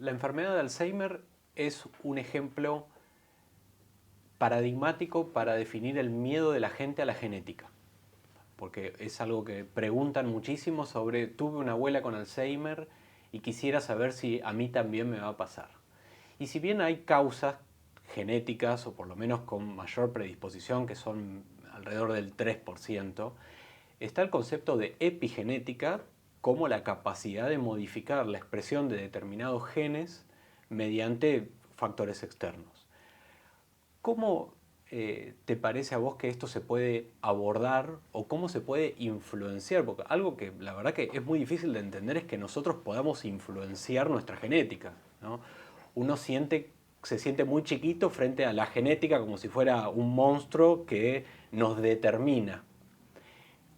La enfermedad de Alzheimer es un ejemplo paradigmático para definir el miedo de la gente a la genética. Porque es algo que preguntan muchísimo sobre, tuve una abuela con Alzheimer y quisiera saber si a mí también me va a pasar. Y si bien hay causas genéticas, o por lo menos con mayor predisposición, que son alrededor del 3%, está el concepto de epigenética como la capacidad de modificar la expresión de determinados genes mediante factores externos. ¿Cómo te parece a vos que esto se puede abordar o cómo se puede influenciar? Porque algo que la verdad que es muy difícil de entender es que nosotros podamos influenciar nuestra genética, ¿no? Uno se siente muy chiquito frente a la genética como si fuera un monstruo que nos determina.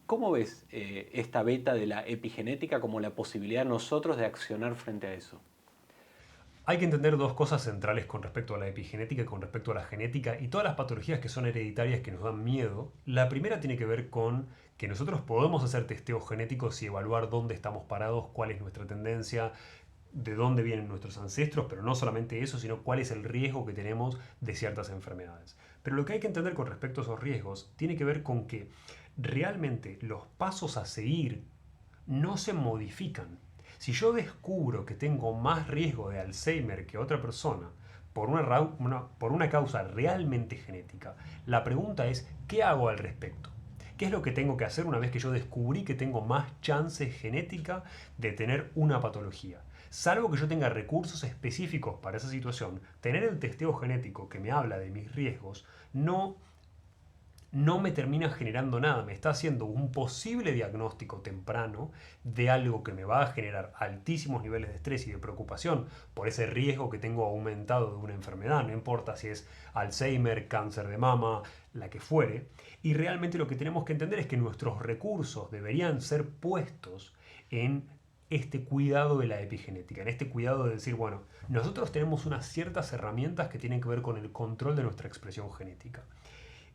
¿Cómo ves esta beta de la epigenética como la posibilidad de nosotros de accionar frente a eso? Hay que entender dos cosas centrales con respecto a la epigenética y con respecto a la genética y todas las patologías que son hereditarias que nos dan miedo. La primera tiene que ver con que nosotros podemos hacer testeos genéticos y evaluar dónde estamos parados, cuál es nuestra tendencia, de dónde vienen nuestros ancestros, pero no solamente eso, sino cuál es el riesgo que tenemos de ciertas enfermedades. Pero lo que hay que entender con respecto a esos riesgos tiene que ver con que realmente los pasos a seguir no se modifican. Si yo descubro que tengo más riesgo de Alzheimer que otra persona por una causa realmente genética, la pregunta es, ¿qué hago al respecto? ¿Qué es lo que tengo que hacer una vez que yo descubrí que tengo más chance genética de tener una patología? Salvo que yo tenga recursos específicos para esa situación, tener el testeo genético que me habla de mis riesgos no me termina generando nada, me está haciendo un posible diagnóstico temprano de algo que me va a generar altísimos niveles de estrés y de preocupación por ese riesgo que tengo aumentado de una enfermedad, no importa si es Alzheimer, cáncer de mama, la que fuere, y realmente lo que tenemos que entender es que nuestros recursos deberían ser puestos en este cuidado de la epigenética, en este cuidado de decir, bueno, nosotros tenemos unas ciertas herramientas que tienen que ver con el control de nuestra expresión genética.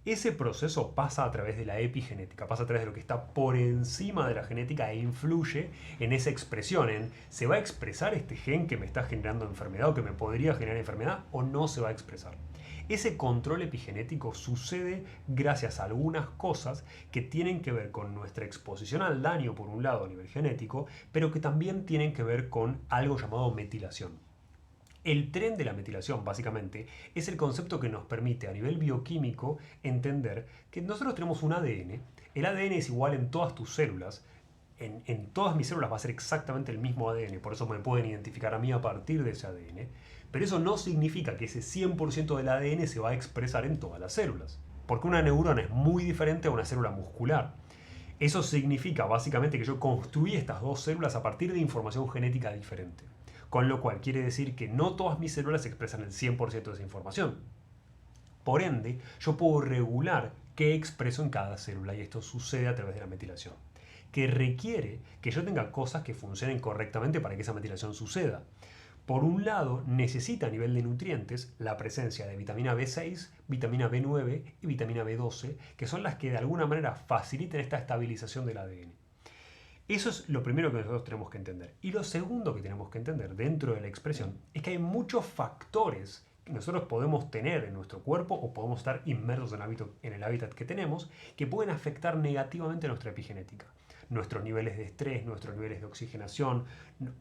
Ese proceso pasa a través de la epigenética, pasa a través de lo que está por encima de la genética e influye en esa expresión, en ¿se va a expresar este gen que me está generando enfermedad o que me podría generar enfermedad o no se va a expresar? Ese control epigenético sucede gracias a algunas cosas que tienen que ver con nuestra exposición al daño por un lado a nivel genético, pero que también tienen que ver con algo llamado metilación. El tren de la metilación, básicamente, es el concepto que nos permite a nivel bioquímico entender que nosotros tenemos un ADN. El ADN es igual en todas tus células. En todas mis células va a ser exactamente el mismo ADN, por eso me pueden identificar a mí a partir de ese ADN. Pero eso no significa que ese 100% del ADN se va a expresar en todas las células. Porque una neurona es muy diferente a una célula muscular. Eso significa básicamente que yo construí estas dos células a partir de información genética diferente. Con lo cual quiere decir que no todas mis células expresan el 100% de esa información. Por ende, yo puedo regular qué expreso en cada célula y esto sucede a través de la metilación, que requiere que yo tenga cosas que funcionen correctamente para que esa metilación suceda. Por un lado, necesita a nivel de nutrientes la presencia de vitamina B6, vitamina B9 y vitamina B12, que son las que de alguna manera facilitan esta estabilización del ADN. Eso es lo primero que nosotros tenemos que entender. Y lo segundo que tenemos que entender dentro de la expresión es que hay muchos factores que nosotros podemos tener en nuestro cuerpo o podemos estar inmersos en el hábitat que tenemos que pueden afectar negativamente nuestra epigenética. Nuestros niveles de estrés, nuestros niveles de oxigenación,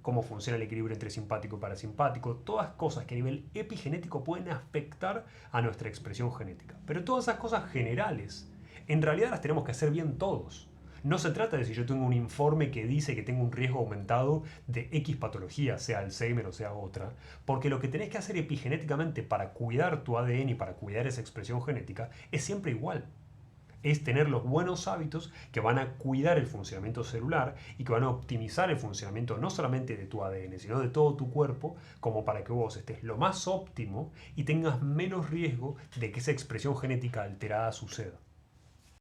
cómo funciona el equilibrio entre simpático y parasimpático, todas cosas que a nivel epigenético pueden afectar a nuestra expresión genética. Pero todas esas cosas generales, en realidad las tenemos que hacer bien todos. No se trata de si yo tengo un informe que dice que tengo un riesgo aumentado de X patología, sea Alzheimer o sea otra, porque lo que tenés que hacer epigenéticamente para cuidar tu ADN y para cuidar esa expresión genética es siempre igual. Es tener los buenos hábitos que van a cuidar el funcionamiento celular y que van a optimizar el funcionamiento no solamente de tu ADN, sino de todo tu cuerpo, como para que vos estés lo más óptimo y tengas menos riesgo de que esa expresión genética alterada suceda.